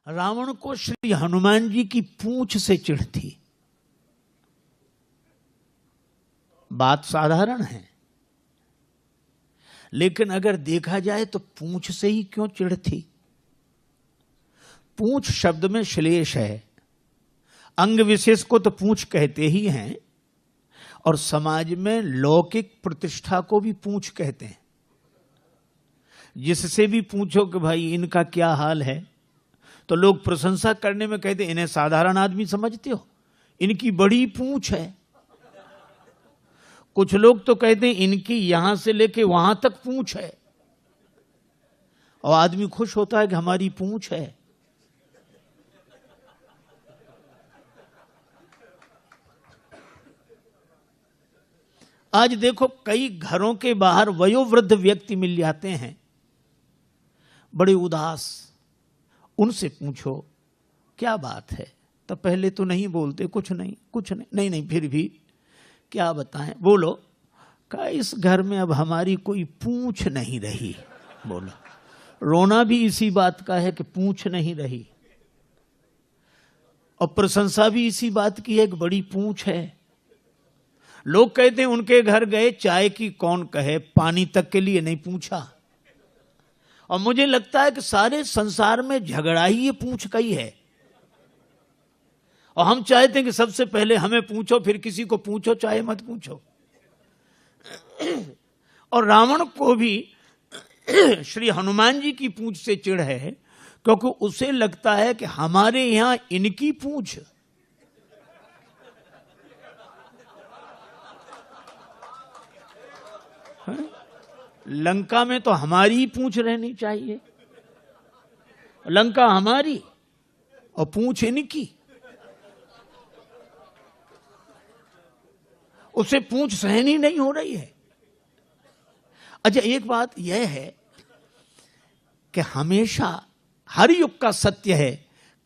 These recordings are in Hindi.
रावण को श्री हनुमान जी की पूंछ से चिढ़ थी। बात साधारण है, लेकिन अगर देखा जाए तो पूंछ से ही क्यों चिढ़ थी? पूंछ शब्द में श्लेष है। अंग विशेष को तो पूंछ कहते ही हैं, और समाज में लौकिक प्रतिष्ठा को भी पूंछ कहते हैं। जिससे भी पूछो कि भाई इनका क्या हाल है, तो लोग प्रशंसा करने में कहते हैं इन्हें साधारण आदमी समझते हो, इनकी बड़ी पूंछ है। कुछ लोग तो कहते हैं इनकी यहां से लेके वहां तक पूंछ है, और आदमी खुश होता है कि हमारी पूंछ है। आज देखो कई घरों के बाहर वयोवृद्ध व्यक्ति मिल जाते हैं, बड़े उदास। उनसे पूछो क्या बात है, तो पहले तो नहीं बोलते, कुछ नहीं कुछ नहीं नहीं, फिर भी क्या बताएं, बोलो। कहा इस घर में अब हमारी कोई पूंछ नहीं रही। बोलो, रोना भी इसी बात का है कि पूंछ नहीं रही, और प्रशंसा भी इसी बात की है कि बड़ी पूंछ है। लोग कहते हैं उनके घर गए, चाय की कौन कहे, पानी तक के लिए नहीं पूछा। और मुझे लगता है कि सारे संसार में झगड़ा ही ये पूंछ का ही है, और हम चाहते हैं कि सबसे पहले हमें पूछो, फिर किसी को पूछो, चाहे मत पूछो। और रावण को भी श्री हनुमान जी की पूंछ से चिढ़ है, क्योंकि उसे लगता है कि हमारे यहां इनकी पूंछ, लंका में तो हमारी ही पूंछ रहनी चाहिए। लंका हमारी और पूंछ इनकी। उसे पूंछ सहनी नहीं हो रही है। अच्छा, एक बात यह है कि हमेशा हर युग का सत्य है,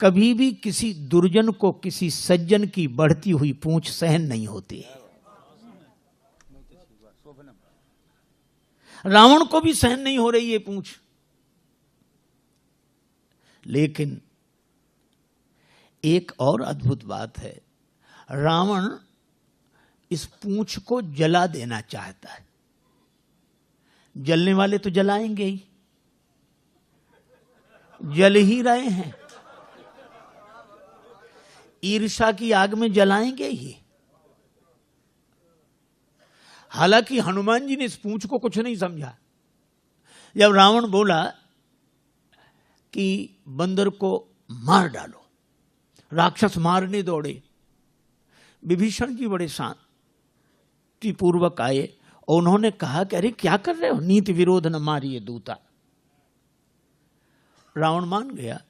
कभी भी किसी दुर्जन को किसी सज्जन की बढ़ती हुई पूंछ सहन नहीं होती है। रावण को भी सहन नहीं हो रही है पूंछ, लेकिन एक और अद्भुत बात है, रावण इस पूंछ को जला देना चाहता है। जलने वाले तो जलाएंगे ही, जल ही रहे हैं, ईर्ष्या की आग में जलाएंगे ही। हालांकि हनुमान जी ने इस पूंछ को कुछ नहीं समझा। जब रावण बोला कि बंदर को मार डालो, राक्षस मारने दौड़े, विभीषण जी बड़े शांति पूर्वक आए और उन्होंने कहा कि अरे क्या कर रहे हो, नीति विरोध न मारिए दूता। रावण मान गया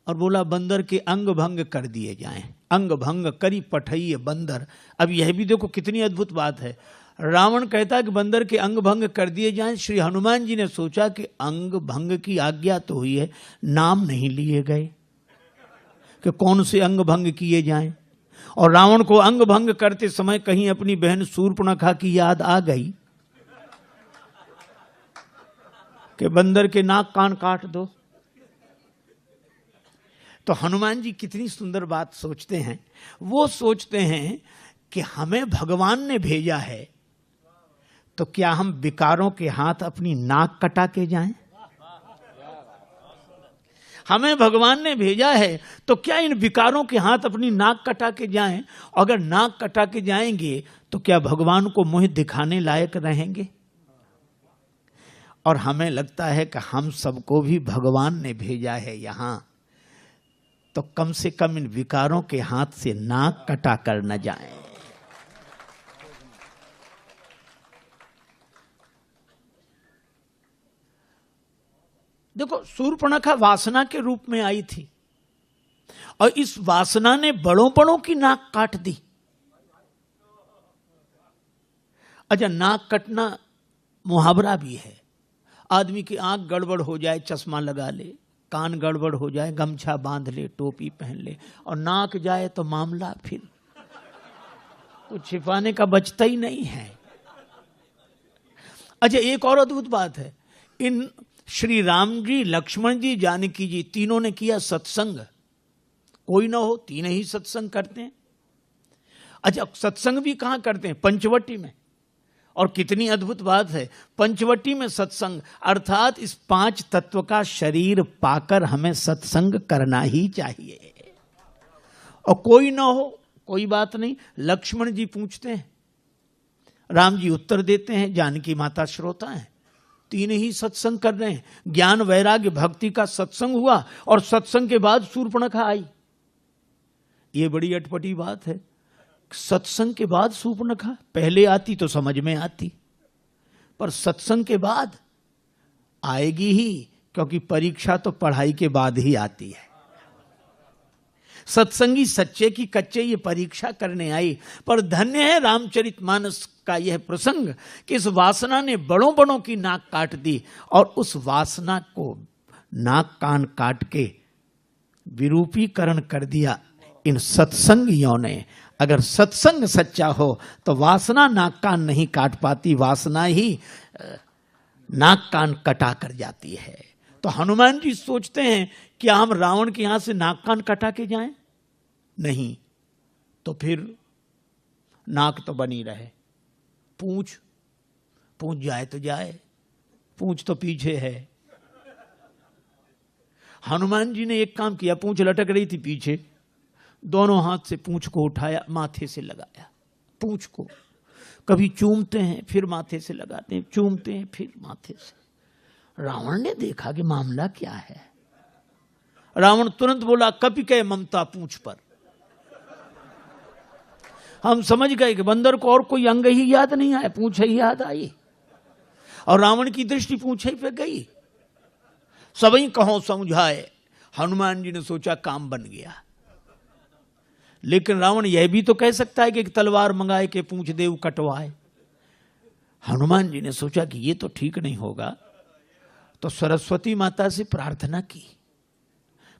और बोला बंदर के अंग भंग कर दिए जाएं। अंग भंग करी पठइये बंदर। अब यह भी देखो कितनी अद्भुत बात है। रावण कहता है कि बंदर के अंग भंग कर दिए जाएं। श्री हनुमान जी ने सोचा कि अंग भंग की आज्ञा तो हुई है, नाम नहीं लिए गए कि कौन से अंग भंग किए जाएं। और रावण को अंग भंग करते समय कहीं अपनी बहन शूर्पणखा की याद आ गई कि बंदर के नाक कान काट दो। तो हनुमान जी कितनी सुंदर बात सोचते हैं। वो सोचते हैं कि हमें भगवान ने भेजा है, तो क्या हम विकारों के हाथ अपनी नाक कटा के जाएं? हमें भगवान ने भेजा है, तो क्या इन विकारों के हाथ अपनी नाक कटा के जाएं? अगर नाक कटा के जाएंगे तो क्या भगवान को मुंह दिखाने लायक रहेंगे? और हमें लगता है कि हम सबको भी भगवान ने भेजा है यहां, तो कम से कम इन विकारों के हाथ से नाक कटा कर न जाएं। देखो, शूर्पणखा वासना के रूप में आई थी, और इस वासना ने बड़ों बड़ों की नाक काट दी। अच्छा, नाक कटना मुहावरा भी है। आदमी की आंख गड़बड़ हो जाए, चश्मा लगा ले, कान गड़बड़ हो जाए, गमछा बांध ले, टोपी पहन ले, और नाक जाए तो मामला फिर कुछ छिपाने का बचता ही नहीं है। अच्छा, एक और अद्भुत बात है, इन श्री राम जी, लक्ष्मण जी, जानकी जी तीनों ने किया सत्संग। कोई ना हो, तीन ही सत्संग करते हैं। अच्छा, सत्संग भी कहां करते हैं? पंचवटी में। और कितनी अद्भुत बात है, पंचवटी में सत्संग, अर्थात इस पांच तत्व का शरीर पाकर हमें सत्संग करना ही चाहिए। और कोई ना हो, कोई बात नहीं, लक्ष्मण जी पूछते हैं, राम जी उत्तर देते हैं, जानकी माता श्रोता हैं, तीन ही सत्संग कर रहे हैं। ज्ञान वैराग्य भक्ति का सत्संग हुआ और सत्संग के बाद शूर्पणखा आई। ये बड़ी अटपटी बात है, सत्संग के बाद शूर्पणखा। पहले आती तो समझ में आती, पर सत्संग के बाद आएगी ही, क्योंकि परीक्षा तो पढ़ाई के बाद ही आती है। सत्संगी सच्चे की कच्चे ये परीक्षा करने आई। पर धन्य है रामचरितमानस का यह प्रसंग कि इस वासना ने बड़ों बड़ों की नाक काट दी, और उस वासना को नाक कान काट के विरूपीकरण कर दिया इन सत्संगियों ने। अगर सत्संग सच्चा हो तो वासना नाक कान नहीं काट पाती, वासना ही नाक कान कटा कर जाती है। तो हनुमान जी सोचते हैं क्या हम रावण के यहां से नाक कान कटा के जाएं? नहीं, तो फिर नाक तो बनी रहे, पूंछ जाए तो जाए, पूंछ तो पीछे है। हनुमान जी ने एक काम किया, पूंछ लटक रही थी पीछे, दोनों हाथ से पूंछ को उठाया, माथे से लगाया। पूंछ को कभी चूमते हैं, फिर माथे से लगाते हैं, चूमते हैं, फिर माथे से। रावण ने देखा कि मामला क्या है। रावण तुरंत बोला, कपि कह ममता पूंछ पर। हम समझ गए कि बंदर को और कोई अंग ही याद नहीं आया, पूंछ ही याद आई, और रावण की दृष्टि पूंछ ही पे गई। सबई कहो समझाए। हनुमान जी ने सोचा काम बन गया। लेकिन रावण यह भी तो कह सकता है कि एक तलवार मंगाए के पूंछ देव कटवाए। हनुमान जी ने सोचा कि ये तो ठीक नहीं होगा, तो सरस्वती माता से प्रार्थना की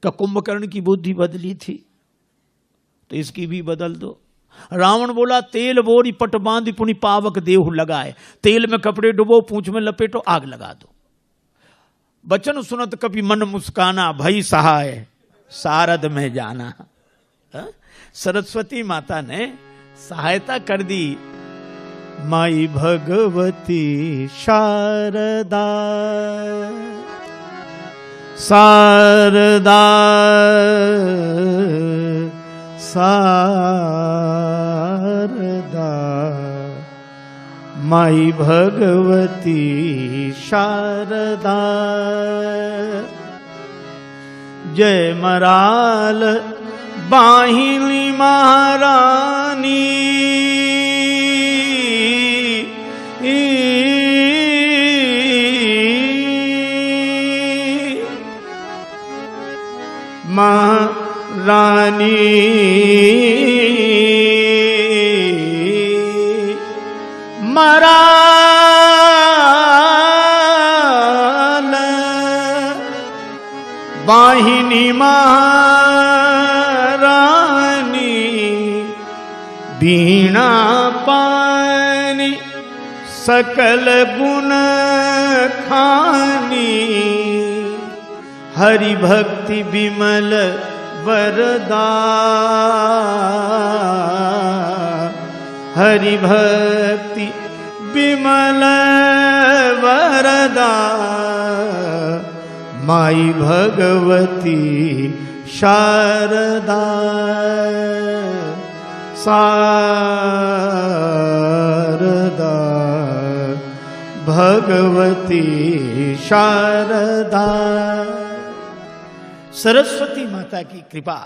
कि कुंभकर्ण की बुद्धि बदली थी तो इसकी भी बदल दो। रावण बोला, तेल बोरी पट बांध पुनि पावक देहु लगाए। तेल में कपड़े डुबो, पूंछ में लपेटो, आग लगा दो। बचन सुनत कपि मन मुस्काना, भई सहाय सारद में जाना। सरस्वती माता ने सहायता कर दी। माई भगवती शारदा, शारदा शारदा, माई भगवती शारदा। जय मराल बाहिनी महारानी, महारानी मराल बाहिनी बीणा पानी सकल गुण खानी, हरि भक्ति विमल वरदा, हरि भक्ति विमल वरदा। माई भगवती शारदा, शारदा भगवती शारदा। सरस्वती माता की कृपा।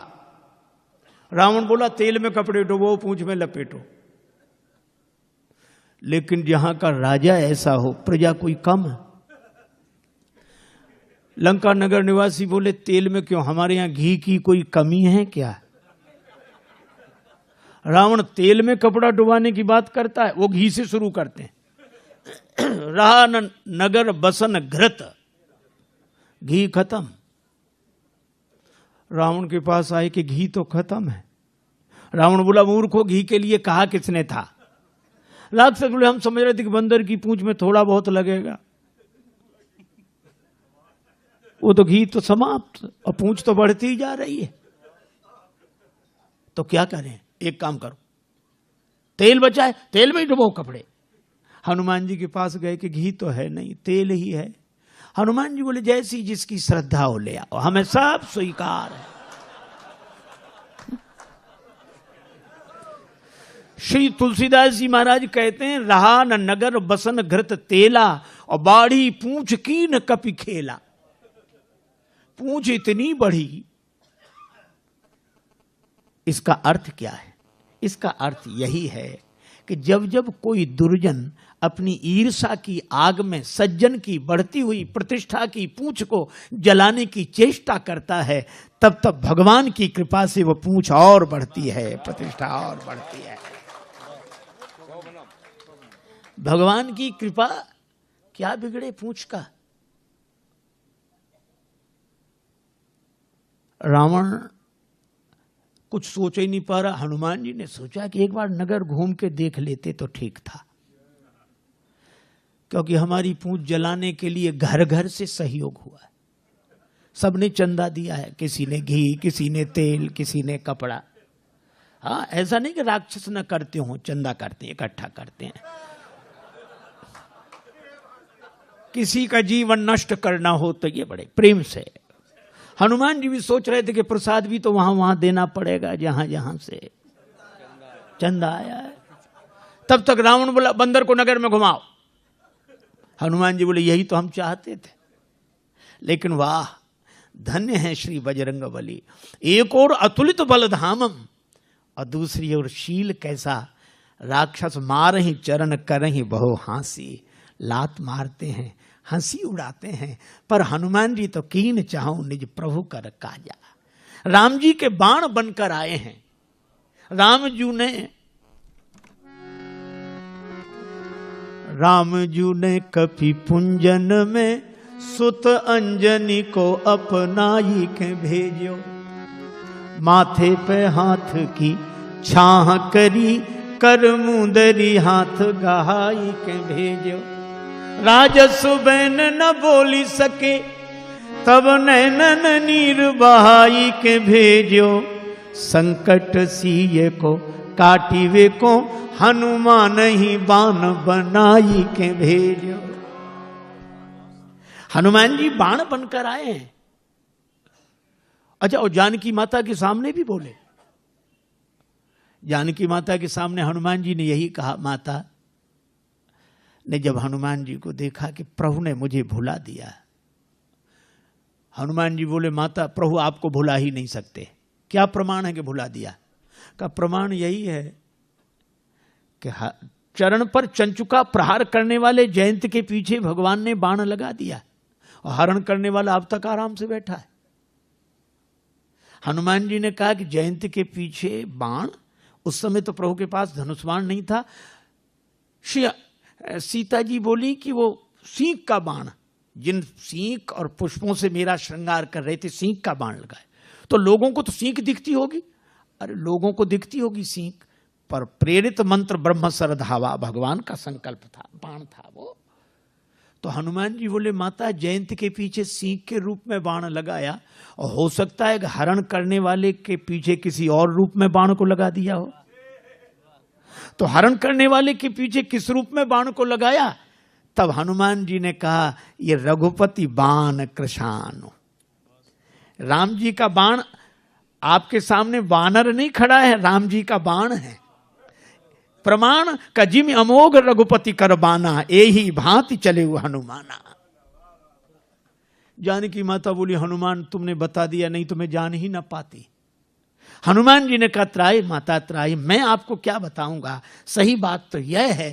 रावण बोला, तेल में कपड़े डुबो, पूंछ में लपेटो। लेकिन जहां का राजा ऐसा हो, प्रजा कोई कम है। लंका नगर निवासी बोले, तेल में क्यों, हमारे यहां घी की कोई कमी है क्या? रावण तेल में कपड़ा डुबाने की बात करता है, वो घी से शुरू करते हैं। रहा न नगर बसन घृत, घी खत्म। रावण के पास आए कि घी तो खत्म है। रावण बोला, मूर्खों, घी के लिए कहा किसने था? राक्षस बोले, हम समझ रहे थे कि बंदर की पूंछ में थोड़ा बहुत लगेगा। वो तो घी तो समाप्त और पूंछ तो बढ़ती ही जा रही है। तो क्या करें? एक काम करो, तेल बचाए, तेल में ही डुबो कपड़े। हनुमान जी के पास गए कि घी तो है नहीं, तेल ही है। हनुमान जी बोले जैसी जिसकी श्रद्धा हो ले आओ, हमें सब स्वीकार है। श्री तुलसीदास जी महाराज कहते हैं, रहा न नगर बसन घृत तेला, और बाढ़ी पूंछ की न कपि खेला। पूंछ इतनी बढ़ी, इसका अर्थ क्या है? इसका अर्थ यही है कि जब जब कोई दुर्जन अपनी ईर्षा की आग में सज्जन की बढ़ती हुई प्रतिष्ठा की पूंछ को जलाने की चेष्टा करता है, तब तब भगवान की कृपा से वो पूंछ और बढ़ती है, प्रतिष्ठा और बढ़ती है। भगवान की कृपा, क्या बिगड़े पूंछ का? रावण कुछ सोच ही नहीं पा रहा। हनुमान जी ने सोचा कि एक बार नगर घूम के देख लेते तो ठीक था, क्योंकि हमारी पूंछ जलाने के लिए घर घर से सहयोग हुआ है। सबने चंदा दिया है, किसी ने घी, किसी ने तेल, किसी ने कपड़ा। हाँ, ऐसा नहीं कि राक्षस न करते हो, चंदा करते हैं, इकट्ठा करते हैं। किसी का जीवन नष्ट करना हो तो ये बड़े प्रेम से। हनुमान जी भी सोच रहे थे कि प्रसाद भी तो वहां वहां देना पड़ेगा जहां जहां से चंदा आया है। तब तक रावण बोला बंदर को नगर में घुमाओ। हनुमान जी बोले यही तो हम चाहते थे, लेकिन वाह, धन्य है श्री बजरंग बली। एक और अतुलित बलधामम, और दूसरी ओर शील कैसा। राक्षस मारहि चरण करहि बहु हांसी। लात मारते हैं, हंसी उड़ाते हैं, पर हनुमान जी तो कीन चाहूं निज प्रभु कर काजा। राम जी के बाण बनकर आए हैं। राम जू ने कपि पुंजन में सुत अंजनी को अपनाई के भेजो। माथे पे हाथ की छाह करी, कर मुंदरी हाथ गहाई के भेजो। राजसु बैन न बोली सके, तब नैनन नीर बहाई के भेजो। संकट सीये को काटिवे को, हनुमान ही बाण बनाई के भेजो। हनुमान जी बाण बनकर आए हैं। अच्छा, और जानकी माता के सामने भी बोले। जानकी माता के सामने हनुमान जी ने यही कहा। माता ने जब हनुमान जी को देखा कि प्रभु ने मुझे भुला दिया, हनुमान जी बोले माता, प्रभु आपको भुला ही नहीं सकते। क्या प्रमाण है कि भुला दिया? का प्रमाण यही है कि चरण पर चंचुका प्रहार करने वाले जयंत के पीछे भगवान ने बाण लगा दिया, और हरण करने वाला अब तक आराम से बैठा है। हनुमान जी ने कहा कि जयंत के पीछे बाण, उस समय तो प्रभु के पास धनुष बाण नहीं था। सीता जी बोली कि वो सींग का बाण, जिन सींग और पुष्पों से मेरा श्रृंगार कर रहे थे, सींग का बाण लगाए। तो लोगों को तो सींग दिखती होगी। अरे लोगों को दिखती होगी सींग, पर प्रेरित मंत्र ब्रह्म सरधावा, भगवान का संकल्प था, बाण था वो। तो हनुमान जी बोले माता, जयंत के पीछे सींग के रूप में बाण लगाया, और हो सकता है कि हरण करने वाले के पीछे किसी और रूप में बाण को लगा दिया हो। तो हरण करने वाले के पीछे किस रूप में बाण को लगाया? तब हनुमान जी ने कहा, ये रघुपति बाण कृशानु। राम जी का बाण आपके सामने वानर नहीं खड़ा है, राम जी का बाण है। प्रमाण का जिम अमोघ रघुपति कर बाना, एही भांति चले हुए हनुमाना। जानकी माता बोली हनुमान तुमने बता दिया, नहीं तो मैं जान ही ना पाती। हनुमान जी ने कहा त्राही माता त्राही, मैं आपको क्या बताऊंगा। सही बात तो यह है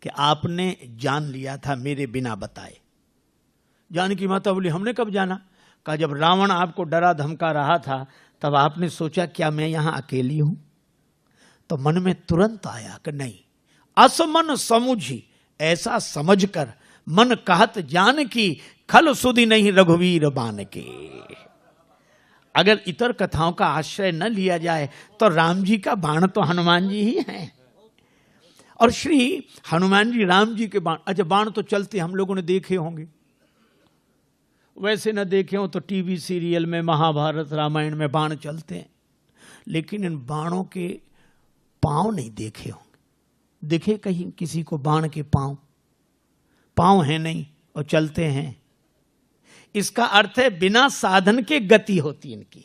कि आपने जान लिया था मेरे बिना बताए। जानकी माता बोली हमने कब जाना? कहा जब रावण आपको डरा धमका रहा था, तब आपने सोचा क्या मैं यहां अकेली हूं? तो मन में तुरंत आया कि नहीं, असमन समुझी, ऐसा समझकर मन कहत जान की, खल सुधि नहीं रघुवीर बान के। अगर इतर कथाओं का आश्रय न लिया जाए तो राम जी का बाण तो हनुमान जी ही हैं। और श्री हनुमान जी राम जी के बाण, अच्छा बाण तो चलते हम लोगों ने देखे होंगे, वैसे न देखे हो तो टीवी सीरियल में, महाभारत रामायण में बाण चलते हैं, लेकिन इन बाणों के पांव नहीं देखे होंगे। दिखे कहीं किसी को बाण के पांव? पांव है नहीं और चलते हैं। इसका अर्थ है बिना साधन के गति होती इनकी।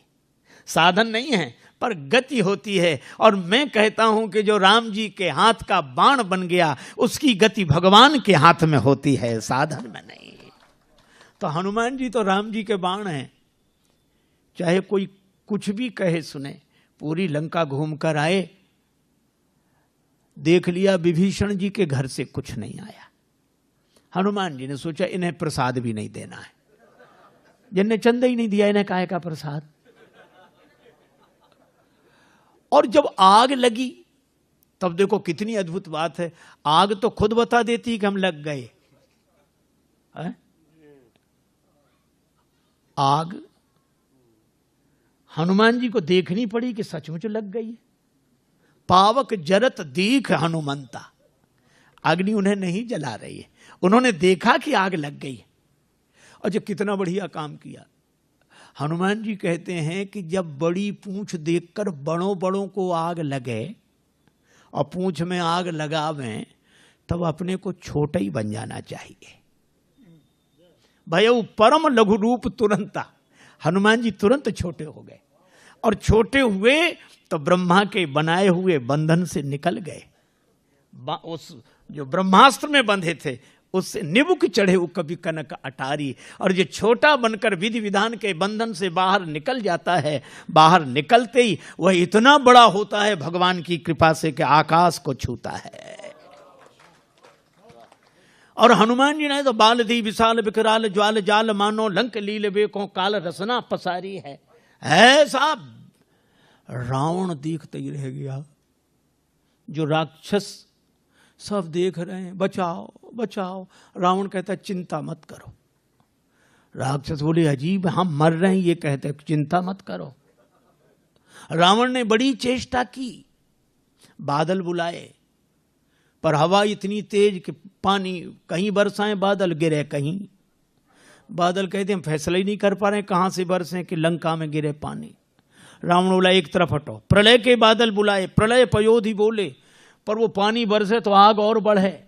साधन नहीं है पर गति होती है। और मैं कहता हूं कि जो राम जी के हाथ का बाण बन गया, उसकी गति भगवान के हाथ में होती है, साधन में नहीं। तो हनुमान जी तो राम जी के बाण हैं। चाहे कोई कुछ भी कहे सुने। पूरी लंका घूम कर आए, देख लिया विभीषण जी के घर से कुछ नहीं आया। हनुमान जी ने सोचा इन्हें प्रसाद भी नहीं देना है, जिनने चंदा ही नहीं दिया इन्हें काहे का प्रसाद। और जब आग लगी तब देखो कितनी अद्भुत बात है, आग तो खुद बता देती कि हम लग गए। आग हनुमान जी को देखनी पड़ी कि सचमुच लग गई। पावक जरत दीख हनुमंता, अग्नि उन्हें नहीं जला रही है, उन्होंने देखा कि आग लग गई। और जो कितना बढ़िया काम किया। हनुमान जी कहते हैं कि जब बड़ी पूंछ देखकर बड़ों बड़ों को आग लगे और पूंछ में आग लगावें, तब अपने को छोटा ही बन जाना चाहिए। भयउ परम लघु रूप तुरंता, हनुमान जी तुरंत छोटे हो गए। और छोटे हुए तो ब्रह्मा के बनाए हुए बंधन से निकल गए। उस जो ब्रह्मास्त्र में बंधे थे उससे निबुक चढ़े कभी कनक अटारी। और जो छोटा बनकर विधि विधान के बंधन से बाहर निकल जाता है, बाहर निकलते ही वह इतना बड़ा होता है भगवान की कृपा से कि आकाश को छूता है। और हनुमान जी ने तो बाल दी विशाल विकराल ज्वाल जाल मानो लंक लील बेको काल रसना पसारी है। ऐसा रावण देखते ही रह गया। जो राक्षस सब देख रहे हैं, बचाओ बचाओ। रावण कहता है चिंता मत करो। राक्षस बोले अजीब, हम मर रहे हैं ये कहते हैं चिंता मत करो। रावण ने बड़ी चेष्टा की, बादल बुलाए पर हवा इतनी तेज कि पानी कहीं बरसाएं बादल गिरे, कहीं बादल कहते हम फैसला ही नहीं कर पा रहे कहां से बरसे कि लंका में गिरे पानी। रावण बोला एक तरफ हटो। प्रलय के बादल बुलाए, प्रलय पयोधि बोले, पर वो पानी बरसे तो आग और बढ़े।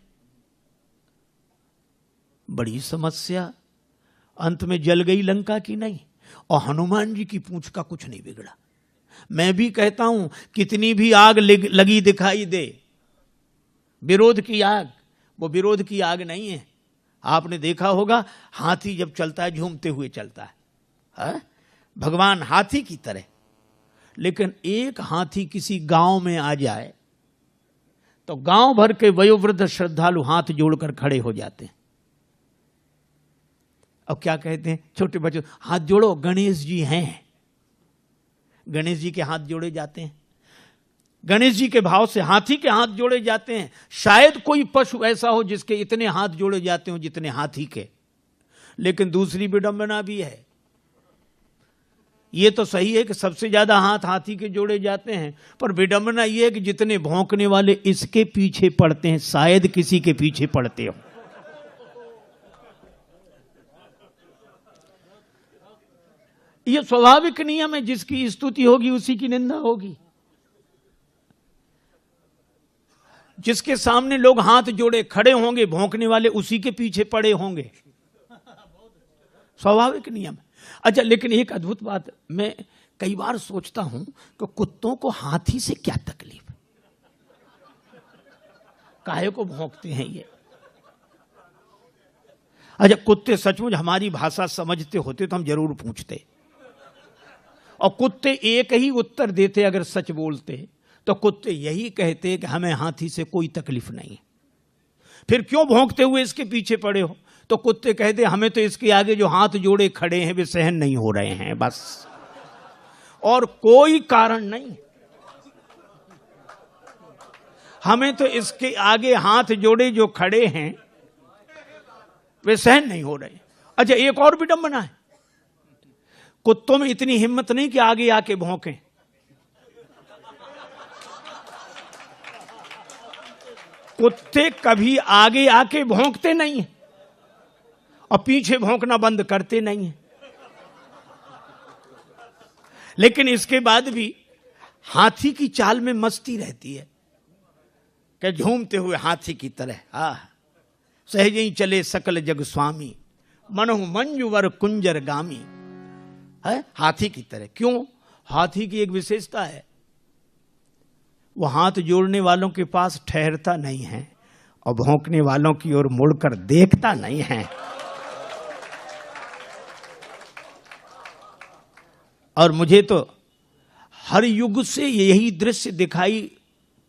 बड़ी समस्या, अंत में जल गई लंका की नहीं। और हनुमान जी की पूंछ का कुछ नहीं बिगड़ा। मैं भी कहता हूं कितनी भी आग लगी दिखाई दे, विरोध की आग, वो विरोध की आग नहीं है। आपने देखा होगा हाथी जब चलता है झूमते हुए चलता है, हा? भगवान हाथी की तरह। लेकिन एक हाथी किसी गांव में आ जाए तो गांव भर के वयोवृद्ध श्रद्धालु हाथ जोड़कर खड़े हो जाते हैं। अब क्या कहते हैं छोटे बच्चों, हाथ जोड़ो, गणेश जी हैं। गणेश जी के हाथ जोड़े जाते हैं। गणेश जी के भाव से हाथी के हाथ जोड़े जाते हैं। शायद कोई पशु ऐसा हो जिसके इतने हाथ जोड़े जाते हो जितने हाथी के। लेकिन दूसरी विडंबना भी है। ये तो सही है कि सबसे ज्यादा हाथ हाथी के जोड़े जाते हैं, पर विडंबना यह है कि जितने भौंकने वाले इसके पीछे पड़ते हैं, शायद किसी के पीछे पड़ते हो। यह स्वाभाविक नियम है, जिसकी स्तुति होगी उसी की निंदा होगी। जिसके सामने लोग हाथ जोड़े खड़े होंगे, भौंकने वाले उसी के पीछे पड़े होंगे। स्वाभाविक नियम। अच्छा, लेकिन एक अद्भुत बात मैं कई बार सोचता हूं कि कुत्तों को हाथी से क्या तकलीफ, काहे को भौंकते हैं ये। अच्छा, कुत्ते सचमुच हमारी भाषा समझते होते तो हम जरूर पूछते। और कुत्ते एक ही उत्तर देते अगर सच बोलते, तो कुत्ते यही कहते कि हमें हाथी से कोई तकलीफ नहीं। फिर क्यों भौंकते हुए इसके पीछे पड़े हो? तो कुत्ते कहते हमें तो इसके आगे जो हाथ जोड़े खड़े हैं वे सहन नहीं हो रहे हैं, बस, और कोई कारण नहीं। हमें तो इसके आगे हाथ जोड़े जो खड़े हैं वे सहन नहीं हो रहे। अच्छा, एक और विडंबना है, कुत्तों में इतनी हिम्मत नहीं कि आगे आके भौंकें। कुत्ते कभी आगे आके भौंकते नहीं हैं, और पीछे भौंकना बंद करते नहीं है। लेकिन इसके बाद भी हाथी की चाल में मस्ती रहती है कि झूमते हुए हाथी की तरह सहज ही चले सकल जग स्वामी, मनहु मंजुवर कुंजर गामी। है हाथी की तरह। क्यों? हाथी की एक विशेषता है, वो हाथ जोड़ने वालों के पास ठहरता नहीं है और भौंकने वालों की ओर मुड़कर देखता नहीं है। और मुझे तो हर युग से यही दृश्य दिखाई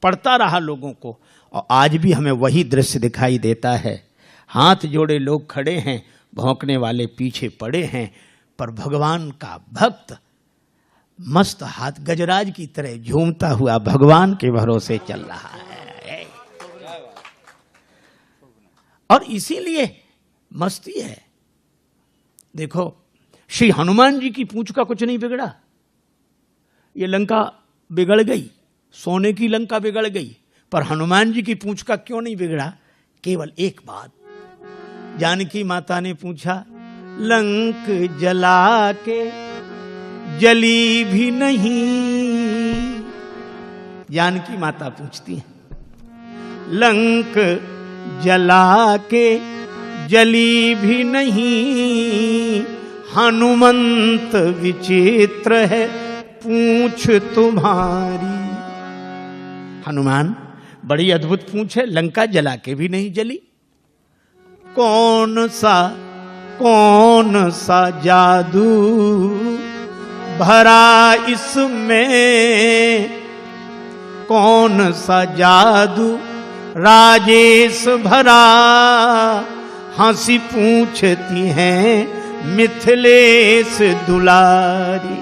पड़ता रहा लोगों को, और आज भी हमें वही दृश्य दिखाई देता है। हाथ जोड़े लोग खड़े हैं, भौंकने वाले पीछे पड़े हैं, पर भगवान का भक्त मस्त हाथ गजराज की तरह झूमता हुआ भगवान के भरोसे चल रहा है। और इसीलिए मस्ती है। देखो, श्री हनुमान जी की पूंछ का कुछ नहीं बिगड़ा। ये लंका बिगड़ गई, सोने की लंका बिगड़ गई, पर हनुमान जी की पूंछ का क्यों नहीं बिगड़ा? केवल एक बात। जानकी माता ने पूछा, लंक जला के जली भी नहीं। जानकी माता पूछती है, लंक जला के जली भी नहीं, हनुमंत विचित्र है पूंछ तुम्हारी। हनुमान बड़ी अद्भुत पूंछ है, लंका जला के भी नहीं जली। कौन सा जादू भरा इसमें, कौन सा जादू राजेश भरा, हंसी पूछती हैं मिथिलेश दुलारी।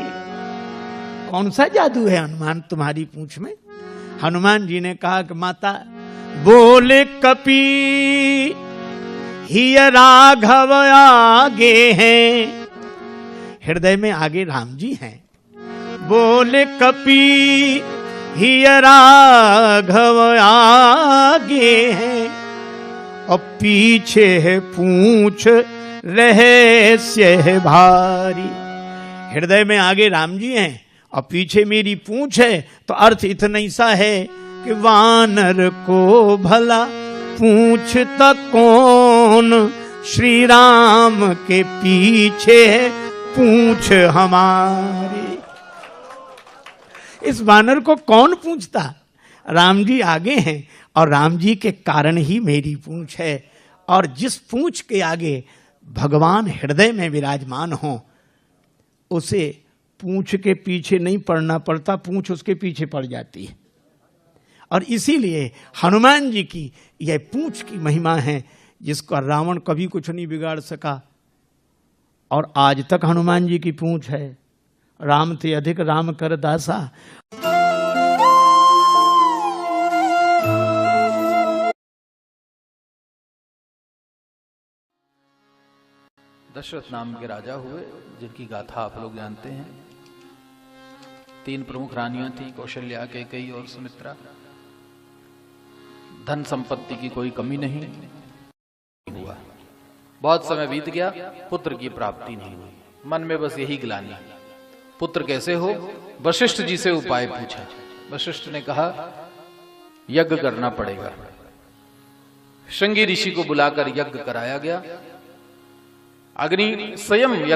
कौन सा जादू है हनुमान तुम्हारी पूंछ में? हनुमान जी ने कहा कि माता, बोले कपी ही राघव आगे हैं, हृदय में आगे राम जी हैं। बोले कपी ही राघव आगे हैं, और पीछे है पूंछ रहस्य है भारी। हृदय में आगे राम जी हैं और पीछे मेरी पूंछ है, तो अर्थ इतना ही सा है कि वानर को भला पूछता कौन, श्री राम के पीछे है पूंछ हमारी। इस वानर को कौन पूछता? राम जी आगे हैं और राम जी के कारण ही मेरी पूंछ है। और जिस पूंछ के आगे भगवान हृदय में विराजमान हो, उसे पूंछ के पीछे नहीं पड़ना पड़ता, पूंछ उसके पीछे पड़ जाती है। और इसीलिए हनुमान जी की यह पूंछ की महिमा है, जिसका रावण कभी कुछ नहीं बिगाड़ सका। और आज तक हनुमान जी की पूंछ है। राम ते अधिक राम कर दासा। दशरथ नाम के राजा हुए, जिनकी गाथा आप लोग जानते हैं। 3 प्रमुख रानियां थी, कौशल्या, कैकेयी और सुमित्रा। धन संपत्ति की कोई कमी नहीं हुआ। बहुत समय बीत गया, पुत्र की प्राप्ति नहीं हुई। मन में बस यही ग्लानि, पुत्र कैसे हो? वशिष्ठ जी से उपाय पूछा। वशिष्ठ ने कहा, यज्ञ करना पड़ेगा। श्रृंगी ऋषि को बुलाकर यज्ञ कराया गया। अग्नि स्वयं यज्ञ